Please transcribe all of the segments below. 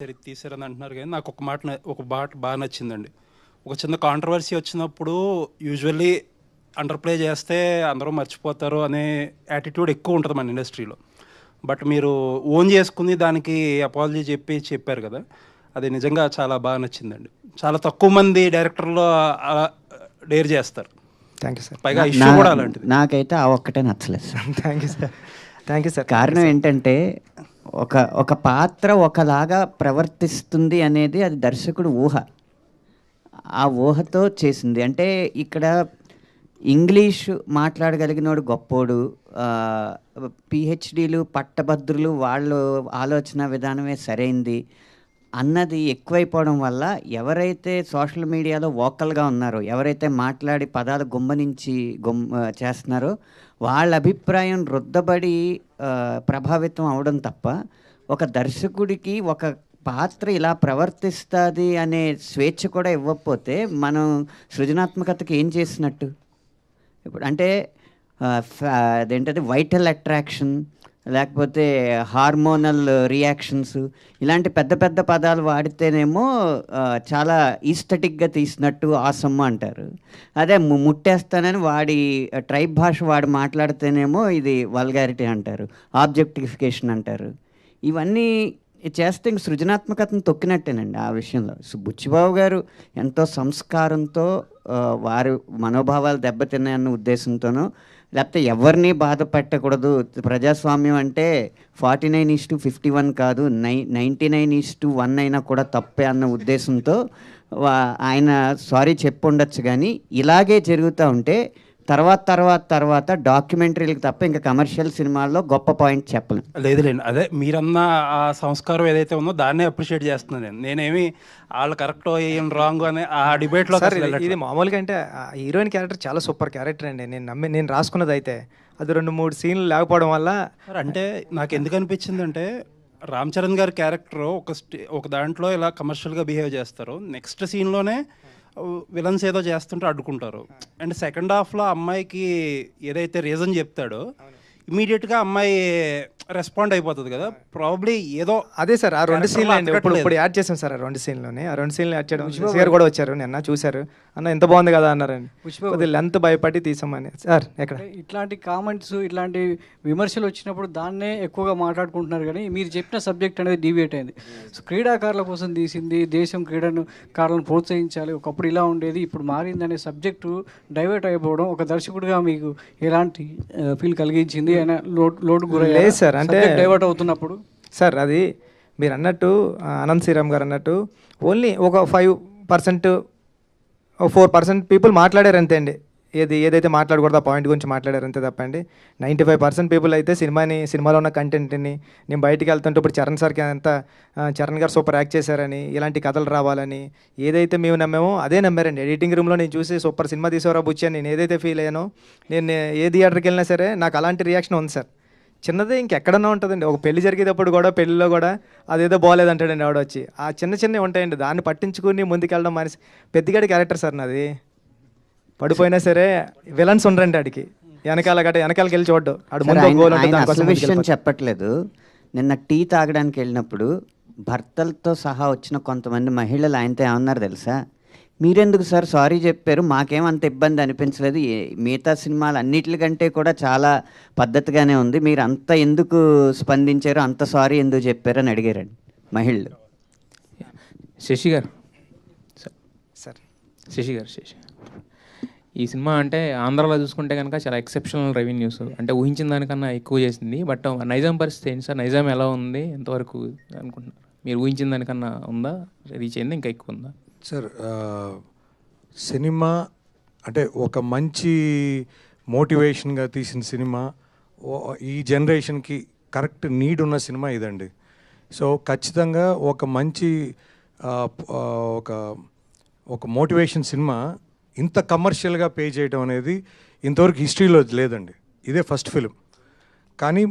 తీసారని అంటున్నారు కానీ నాకు ఒక మాట బాగా నచ్చిందండి. ఒక చిన్న కాంట్రవర్సీ వచ్చినప్పుడు యూజువల్లీ అండర్ ప్లే చేస్తే అందరూ మర్చిపోతారు అనే యాటిట్యూడ్ ఎక్కువ ఉంటుంది మన ఇండస్ట్రీలో. బట్ మీరు ఓన్ చేసుకుని దానికి అపాలజీ చెప్పారు కదా, అది నిజంగా చాలా బాగా నచ్చిందండి. చాలా తక్కువ మంది డైరెక్టర్లు డేర్ చేస్తారు. Thank you sir. పైగా ఇష్యూ కూడా అలాంటిది. నాకైతే ఆ ఒక్కటే నచ్చలేదు sir. Thank you sir. Thank you sir. కారణం ఏంటంటే ఒక పాత్ర ఒకలాగా ప్రవర్తిస్తుంది అనేది అది దర్శకుడు ఊహ. ఆ ఊహతో చేసింది. అంటే ఇక్కడ ఇంగ్లీషు మాట్లాడగలిగినోడు గొప్పోడు, పిహెచ్డీలు పట్టభద్రులు వాళ్ళు ఆలోచన విధానమే సరైంది అన్నది ఎక్కువైపోవడం వల్ల ఎవరైతే సోషల్ మీడియాలో వోకల్గా ఉన్నారో, ఎవరైతే మాట్లాడి పదాలు గుమ్మనించి చేస్తున్నారో వాళ్ళ అభిప్రాయం రుద్దబడి ప్రభావితం అవడం తప్ప, ఒక దర్శకుడికి ఒక పాత్ర ఇలా ప్రవర్తిస్తుంది అనే స్వేచ్ఛ కూడా ఇవ్వకపోతే మనం సృజనాత్మకతకి ఏం చేసినట్టు? ఇప్పుడు అంటే అదేంటది వైటల్ అట్రాక్షన్, లేకపోతే హార్మోనల్ రియాక్షన్స్, ఇలాంటి పెద్ద పెద్ద పదాలు వాడితేనేమో చాలా ఈస్థెటిక్గా తీసినట్టు ఆసమ్మ అంటారు. అదే ముట్టేస్తానని వాడి ట్రైబ్ భాష వాడు మాట్లాడితేనేమో ఇది వల్గారిటీ అంటారు, ఆబ్జెక్టిఫికేషన్ అంటారు. ఇవన్నీ చేస్తే ఇంక సృజనాత్మకతను తొక్కినట్టేనండి ఆ విషయంలో. బుచ్చిబాబు గారు ఎంతో సంస్కారంతో వారి మనోభావాలు దెబ్బతిన్నాయన్న ఉద్దేశంతోనో, లేకపోతే ఎవరిని బాధ పెట్టకూడదు, ప్రజాస్వామ్యం అంటే 49:51 కాదు 99:1 అయినా కూడా తప్పే అన్న ఉద్దేశంతో ఆయన సారీ చెప్పుండొచ్చు. కానీ ఇలాగే జరుగుతూ ఉంటే తర్వాత డాక్యుమెంటరీలకు తప్ప ఇంకా కమర్షియల్ సినిమాల్లో గొప్ప పాయింట్ చెప్పలేం. లేదులేండి, అదే మీరన్న ఆ సంస్కారం ఏదైతే ఉందో దాన్నే అప్రిషియేట్ చేస్తున్నాను. నేనేమి వాళ్ళు కరెక్ట్ ఏం రాంగ్ అనే ఆ డిబేట్లో ఇది మామూలుగా అంటే హీరోయిన్ క్యారెక్టర్ చాలా సూపర్ క్యారెక్టర్ అండి. నేను రాసుకున్నది అయితే అది 2-3 సీన్లు లేకపోవడం వల్ల. అంటే నాకు ఎందుకు అనిపించింది అంటే, రామ్ చరణ్ గారి క్యారెక్టర్ ఒక దాంట్లో ఇలా కమర్షియల్గా బిహేవ్ చేస్తారు, నెక్స్ట్ సీన్లోనే విలన్స్ ఏదో చేస్తుంటే అడ్డుకుంటారు. అండ్ సెకండ్ హాఫ్లో అమ్మాయికి ఏదైతే రీజన్ చెప్తాడో ఇమీడియట్గా అమ్మాయి రెస్పాండ్ అయిపోతుంది కదా. ప్రాబబ్లీ ఏదో అదే సార్ ఆ 2 సీన్లు అండి ఇప్పుడు యాడ్ చేసాం సార్. ఆ 2 సీన్లోనే ఆ 2 సీన్లు యాడ్ చేయడం. షేర్ కూడా వచ్చారు నిన్న, చూశారు అన్న ఎంత బాగుంది కదా అన్నారండి. కొద్దిగా లెంత్ భయపడి తీసామని సార్. ఎక్కడ ఇట్లాంటి కామెంట్స్ ఇట్లాంటి విమర్శలు వచ్చినప్పుడు దాన్నే ఎక్కువగా మాట్లాడుకుంటున్నారు. కానీ మీరు చెప్పిన సబ్జెక్ట్ అనేది డీవియేట్ అయింది. సో క్రీడాకారుల కోసం తీసింది, దేశం క్రీడాకారులను ప్రోత్సహించాలి, ఒకప్పుడు ఇలా ఉండేది ఇప్పుడు మారింది అనే సబ్జెక్టు డైవర్ట్ అయిపోవడం ఒక దర్శకుడిగా మీకు ఎలాంటి ఫీల్ కలిగించింది? లోటు గురయ్యారు సార్ అంటే డైవర్ట్ అవుతున్నప్పుడు? సార్ అది మీరు అన్నట్టు అనంత్ శ్రీరామ్ గారు అన్నట్టు ఓన్లీ ఒక 5% 4% పీపుల్ మాట్లాడారు అంతే అండి. ఏదైతే మాట్లాడకూడదు ఆ పాయింట్ గురించి మాట్లాడారు అంతే తప్పండి. 95% పీపుల్ అయితే సినిమాలో ఉన్న కంటెంట్ని, నేను బయటికి వెళ్తుంటే ఇప్పుడు చరణ్ గారు సూపర్ యాక్ట్ చేశారని, ఇలాంటి కథలు రావాలని ఏదైతే మేము నమ్మామో అదే నమ్మారండి. ఎడిటింగ్ రూమ్లో నేను చూసి సూపర్ సినిమా తీసేవరా బుచ్చి అని నేను ఏదైతే ఫీల్ అయ్యానో, నేను ఏ థియేటర్కి వెళ్ళినా సరే నాకు అలాంటి రియాక్షన్ ఉంది సార్. చిన్నదే ఇంకెక్కడన్నా ఉంటుందండి. ఒక పెళ్లి జరిగేటప్పుడు కూడా, పెళ్ళిలో కూడా అదేదో బాగాలేదంటాడండి ఆవిడ వచ్చి. ఆ చిన్నవి ఉంటాయండి, దాన్ని పట్టించుకుని ముందుకెళ్ళడం మనిషి. పెద్దగాడి క్యారెక్టర్ సార్ నాది. పడిపోయినా సరే విలన్స్ ఉండరండి ఆడికి, వెనకాలకి వెళ్ళి చూడ్డు. విషయం చెప్పట్లేదు. నిన్న టీ తాగడానికి వెళ్ళినప్పుడు భర్తలతో సహా వచ్చిన కొంతమంది మహిళలు ఆయనతో ఏమన్నారు తెలుసా? మీరెందుకు సార్ సారీ చెప్పారు, మాకేమంత ఇబ్బంది అనిపించలేదు, మిగతా సినిమాలు అన్నిటికంటే కూడా చాలా పద్ధతిగానే ఉంది, మీరు అంత ఎందుకు స్పందించారు, అంత సారీ ఎందుకు చెప్పారు అని అడిగారండి మహిళలు. శశి గారు ఈ సినిమా అంటే ఆంధ్రాలో చూసుకుంటే కనుక చాలా ఎక్సెప్షనల్ రెవెన్యూస్, అంటే ఊహించిన దానికన్నా ఎక్కువ చేసింది. బట్ నైజాం పరిస్థితి ఏంటి సార్? నైజాం ఎలా ఉంది, ఎంతవరకు అనుకుంటున్నారు? మీరు ఊహించిన దానికన్నా ఉందా, రీచ్ అయిందా, ఇంకా ఎక్కువ ఉందా? సార్ సినిమా అంటే ఒక మంచి మోటివేషన్గా తీసిన సినిమా, ఈ జనరేషన్కి కరెక్ట్ నీడ్ ఉన్న సినిమా ఇదండి. సో ఖచ్చితంగా ఒక మంచి ఒక మోటివేషన్ సినిమా ఇంత కమర్షియల్గా పే చేయడం అనేది ఇంతవరకు హిస్టరీలో లేదండి. ఇదే ఫస్ట్ ఫిలిం. కానీ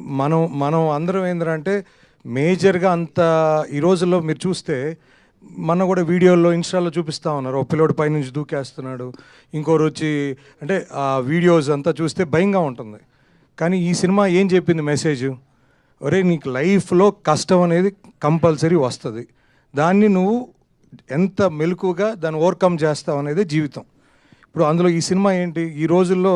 మనం అందరం ఏంటంటే మేజర్గా అంత ఈ రోజుల్లో మీరు చూస్తే మొన్న కూడా వీడియోల్లో ఇన్స్టాలో చూపిస్తూ ఉన్నారు, ఒక పిల్లోడు పైనుంచి దూకేస్తున్నాడు, ఇంకోరు వచ్చి, అంటే ఆ వీడియోస్ అంతా చూస్తే భయంగా ఉంటుంది. కానీ ఈ సినిమా ఏం చెప్పింది మెసేజ్? ఒరే నీకు లైఫ్లో కష్టం అనేది కంపల్సరీ వస్తుంది, దాన్ని నువ్వు ఎంత మెలకుగా దాన్ని ఓవర్కమ్ చేస్తావు అనేది జీవితం. ఇప్పుడు అందులో ఈ సినిమా ఏంటి, ఈ రోజుల్లో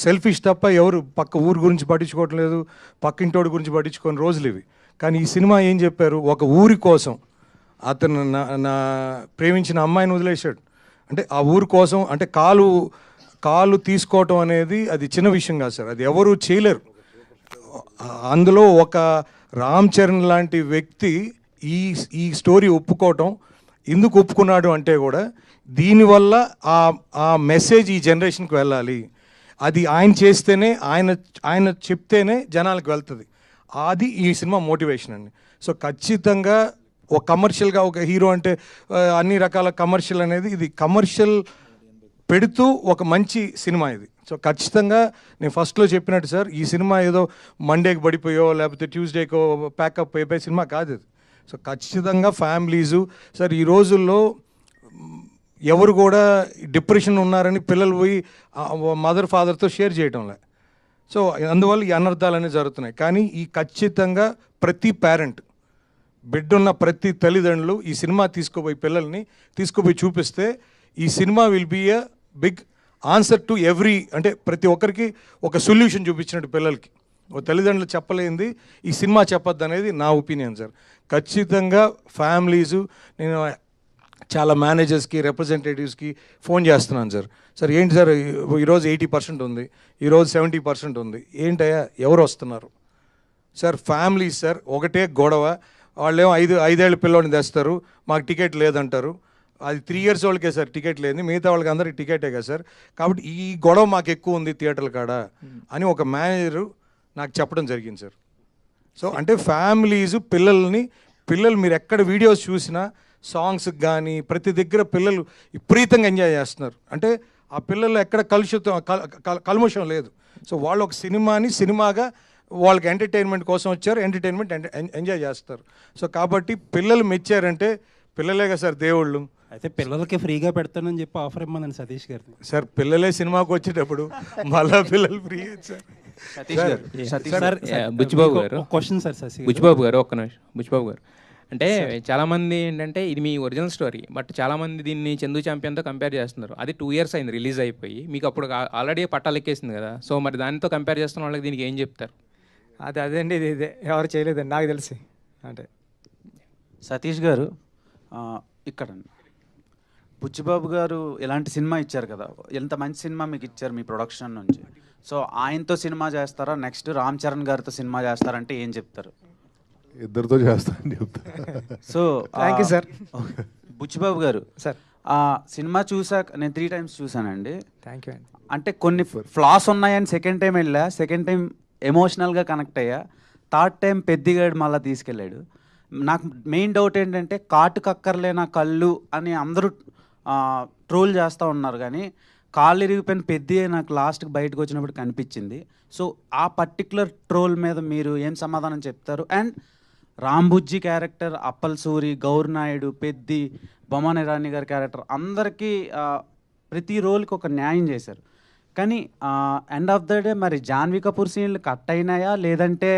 సెల్ఫిష్ తప్ప ఎవరు పక్క ఊరు గురించి పట్టించుకోవటం లేదు, పక్కింటోడి గురించి పట్టించుకోని రోజులు ఇవి. కానీ ఈ సినిమా ఏం చెప్పారు, ఒక ఊరి కోసం అతను నా ప్రేమించిన అమ్మాయిని వదిలేశాడు. అంటే ఆ ఊరి కోసం, అంటే కాలు తీసుకోవటం అనేది అది చిన్న విషయం కాదు సార్, అది ఎవరు చేయలేరు. అందులో ఒక రామ్ చరణ్ లాంటి వ్యక్తి ఈ స్టోరీ ఒప్పుకోవటం, ఎందుకు ఒప్పుకున్నాడు అంటే కూడా దీనివల్ల ఆ మెసేజ్ ఈ జనరేషన్కి వెళ్ళాలి, అది ఆయన చేస్తేనే, ఆయన చెప్తేనే జనాలకు వెళ్తుంది. అది ఈ సినిమా మోటివేషన్ అండి. సో ఖచ్చితంగా ఒక కమర్షియల్గా ఒక హీరో అంటే అన్ని రకాల కమర్షియల్ అనేది, ఇది కమర్షియల్ పెడుతూ ఒక మంచి సినిమా ఇది. సో ఖచ్చితంగా నేను ఫస్ట్లో చెప్పినట్టు సార్, ఈ సినిమా ఏదో మండేకి పడిపోయో లేకపోతే ట్యూస్డేకో ప్యాకప్ అయిపోయే సినిమా కాదు ఇది. సో ఖచ్చితంగా ఫ్యామిలీసు సార్, ఈ రోజుల్లో ఎవరు కూడా డిప్రెషన్ ఉన్నారని పిల్లలు పోయి మదర్ ఫాదర్తో షేర్ చేయటంలే. సో అందువల్ల ఈ అనర్థాలు అనేవి జరుగుతున్నాయి. కానీ ఈ ఖచ్చితంగా ప్రతి పేరెంట్, బిడ్డున్న ప్రతి తల్లిదండ్రులు ఈ సినిమా తీసుకుపోయి పిల్లల్ని తీసుకుపోయి చూపిస్తే ఈ cinema will be a big answer to every, అంటే ప్రతి ఒక్కరికి ఒక సొల్యూషన్ చూపించినట్టు పిల్లలకి. ఓ తల్లిదండ్రులు చెప్పలేంది ఈ సినిమా చెప్పొద్దు అనేది నా ఒపీనియన్ సార్. ఖచ్చితంగా ఫ్యామిలీసు, నేను చాలా మేనేజర్స్కి రిప్రజెంటేటివ్స్కి ఫోన్ చేస్తున్నాను సార్. సార్ ఏంటి సార్ ఈరోజు 80% ఉంది, ఈరోజు 70% ఉంది, ఏంటయ్యా ఎవరు వస్తున్నారు సార్? ఫ్యామిలీస్ సార్, ఒకటే గొడవ. వాళ్ళేమో ఐదేళ్ళ పిల్లోడిని తెస్తారు, మాకు టికెట్ లేదంటారు. అది 3 years వాళ్ళకే సార్ టికెట్ లేదు, మిగతా వాళ్ళకి అందరికి టికెటే కదా సార్. కాబట్టి ఈ గొడవ మాకు ఎక్కువ ఉంది థియేటర్ల కాడ అని ఒక మేనేజరు నాకు చెప్పడం జరిగింది సార్. సో అంటే ఫ్యామిలీస్ పిల్లలు మీరు ఎక్కడ వీడియోస్ చూసినా సాంగ్స్కి కానీ ప్రతి దగ్గర పిల్లలు విపరీతంగా ఎంజాయ్ చేస్తున్నారు. అంటే ఆ పిల్లలు ఎక్కడ కల్మషం లేదు. సో వాళ్ళు ఒక సినిమాగా వాళ్ళకి ఎంటర్టైన్మెంట్ కోసం వచ్చారు, ఎంటర్టైన్మెంట్ ఎంజాయ్ చేస్తారు. సో కాబట్టి పిల్లలు మెచ్చారంటే పిల్లలేగా సార్ దేవుళ్ళు. అయితే పిల్లలకి ఫ్రీగా పెడతానని చెప్పి ఆఫర్ ఇమ్మన్నాను సతీష్ గారిని. సార్ పిల్లలే సినిమాకి వచ్చేటప్పుడు మళ్ళా పిల్లలు ఫ్రీ సార్. బుచ్చిబాబు గారు క్వశ్చన్ సార్ బుచ్చిబాబు గారు ఒక్క నిమిషం. బుచ్చిబాబు గారు అంటే చాలామంది ఏంటంటే ఇది మీ ఒరిజినల్ స్టోరీ, బట్ చాలామంది దీన్ని చందు ఛాంపియన్తో కంపేర్ చేస్తున్నారు. అది 2 years అయింది రిలీజ్ అయిపోయి, మీకు అప్పుడు ఆల్రెడీ పట్టాలు ఎక్కేసింది కదా. సో మరి దానితో కంపేర్ చేస్తున్న వాళ్ళకి దీనికి ఏం చెప్తారు? అదేండి, ఇదే ఎవరు చేయలేదండి నాకు తెలిసి. అంటే సతీష్ గారు ఇక్కడ బుచ్చిబాబు గారు ఎలాంటి సినిమా ఇచ్చారు కదా, ఎంత మంచి సినిమా మీకు ఇచ్చారు మీ ప్రొడక్షన్ నుంచి. సో ఆయనతో సినిమా చేస్తారా, నెక్స్ట్ రామ్ చరణ్ గారితో సినిమా చేస్తారంటే ఏం చెప్తారు? ఇద్దరితో చేస్తానని చెప్తా. So thank you sir. Buchibabu గారు సార్ సినిమా చూసాక నేను 3 times చూసానండి. థ్యాంక్ యూ అండి. అంటే కొన్ని ఫ్లాస్ ఉన్నాయని సెకండ్ టైం వెళ్ళా, సెకండ్ టైం ఎమోషనల్గా కనెక్ట్ అయ్యా, థర్డ్ టైం పెద్దిగాడు మళ్ళీ తీసుకెళ్ళాడు. నాకు మెయిన్ డౌట్ ఏంటంటే కాటుకక్కర్లేనా కళ్ళు అని అందరూ ట్రోల్ చేస్తూ ఉన్నారు, కానీ కాళ్ళు ఇరిగిపోయిన పెద్ది నాకు లాస్ట్కి బయటకు వచ్చినప్పుడు కనిపించింది. సో ఆ పర్టికులర్ ట్రోల్ మీద మీరు ఏం సమాధానం చెప్తారు? అండ్ రాంబుజ్జి క్యారెక్టర్, అప్పల్ సూరి, గౌర్ నాయుడు, పెద్ది, బొమ్మన ఇరానీ గారి క్యారెక్టర్ అందరికీ ప్రతి రోల్కి ఒక న్యాయం చేశారు. కానీ ఎండ్ ఆఫ్ ద డే మరి జాన్వీ కపూర్ సీన్లు కట్ అయినాయా లేదంటే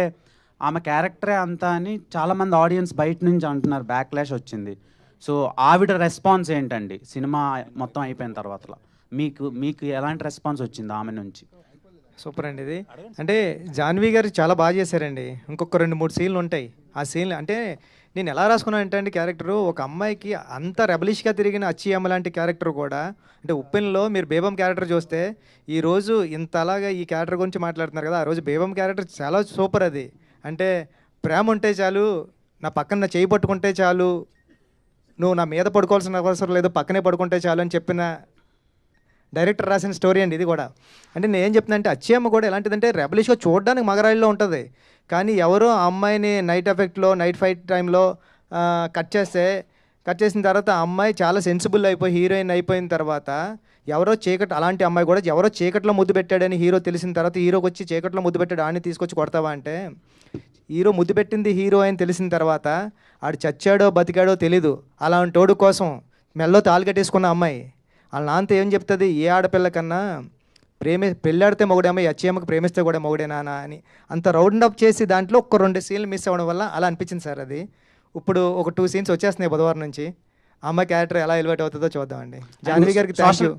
ఆమె క్యారెక్టరే అంతా అని చాలామంది ఆడియన్స్ బయట నుంచి అంటున్నారు, బ్యాక్లాష్ వచ్చింది. సో ఆవిడ రెస్పాన్స్ ఏంటండి సినిమా మొత్తం అయిపోయిన తర్వాత? మీకు ఎలాంటి రెస్పాన్స్ వచ్చింది ఆమె నుంచి? సూపర్ అండి ఇది. అంటే జాన్వీ గారు చాలా బాగా చేశారండి. ఇంకొక 2-3 సీన్లు ఉంటాయి. ఆ సీన్లు అంటే నేను ఎలా రాసుకున్నాను అంటే అండి, క్యారెక్టరు ఒక అమ్మాయికి అంత రెబలిష్గా తిరిగిన అచ్చి అమ్మ లాంటి క్యారెక్టర్ కూడా, అంటే ఉప్పెన్లో మీరు బేబం క్యారెక్టర్ చూస్తే ఈరోజు ఇంత అలాగా ఈ క్యారెక్టర్ గురించి మాట్లాడుతున్నారు కదా, ఆ రోజు బేబం క్యారెక్టర్ చాలా సూపర్. అది అంటే ప్రేమ ఉంటే చాలు, నా పక్కన నా చేయి పట్టుకుంటే చాలు, నువ్వు నా మీద పడుకోవాల్సిన అవసరం లేదు, పక్కనే పడుకుంటే చాలు అని చెప్పిన డైరెక్టర్ రాసిన స్టోరీ అండి ఇది కూడా. అంటే నేను ఏం చెప్తున్నా అంటే అచ్చి అమ్మ కూడా ఎలాంటిదంటే రెబలిష్గా చూడడానికి మగరాయిల్లో ఉంటుంది, కానీ ఎవరో ఆ అమ్మాయిని నైట్ ఎఫెక్ట్లో నైట్ ఫైట్ టైంలో కట్ చేసిన తర్వాత ఆ అమ్మాయి చాలా సెన్సిబుల్ అయిపోయి హీరోయిన్ అయిపోయిన తర్వాత అలాంటి అమ్మాయి కూడా ఎవరో చీకట్లో ముద్దు పెట్టాడని హీరో తెలిసిన తర్వాత హీరోకి వచ్చి చీకట్లో ముద్దు పెట్టాడు ఆడిని తీసుకొచ్చి కొడతావా అంటే, హీరో ముద్దు పెట్టింది హీరో అని తెలిసిన తర్వాత ఆడు చచ్చాడో బతికాడో తెలీదు, అలాంటోడు కోసం మెల్లో తాళి కట్టేసుకున్న అమ్మాయి వాళ్ళ నాన్నతో ఏం చెప్తుంది, ఏ ఆడపిల్ల కన్నా పెళ్ళాడితే మొగుడేమో, అమ్మకి ప్రేమిస్తే కూడా మొగుడేనా అని అంత రౌండ్ అప్ చేసి దాంట్లో 1-2 సీన్లు మిస్ అవ్వడం వల్ల అలా అనిపించింది సార్. అది ఇప్పుడు ఒక 2 సీన్స్ వచ్చేస్తున్నాయి బుధవారం నుంచి. ఆ అమ్మాయి క్యారెక్టర్ ఎలా ఎలివేట్ అవుతుందో చూద్దామండి. జాహ్నవి గారికి థ్యాంక్ యూ.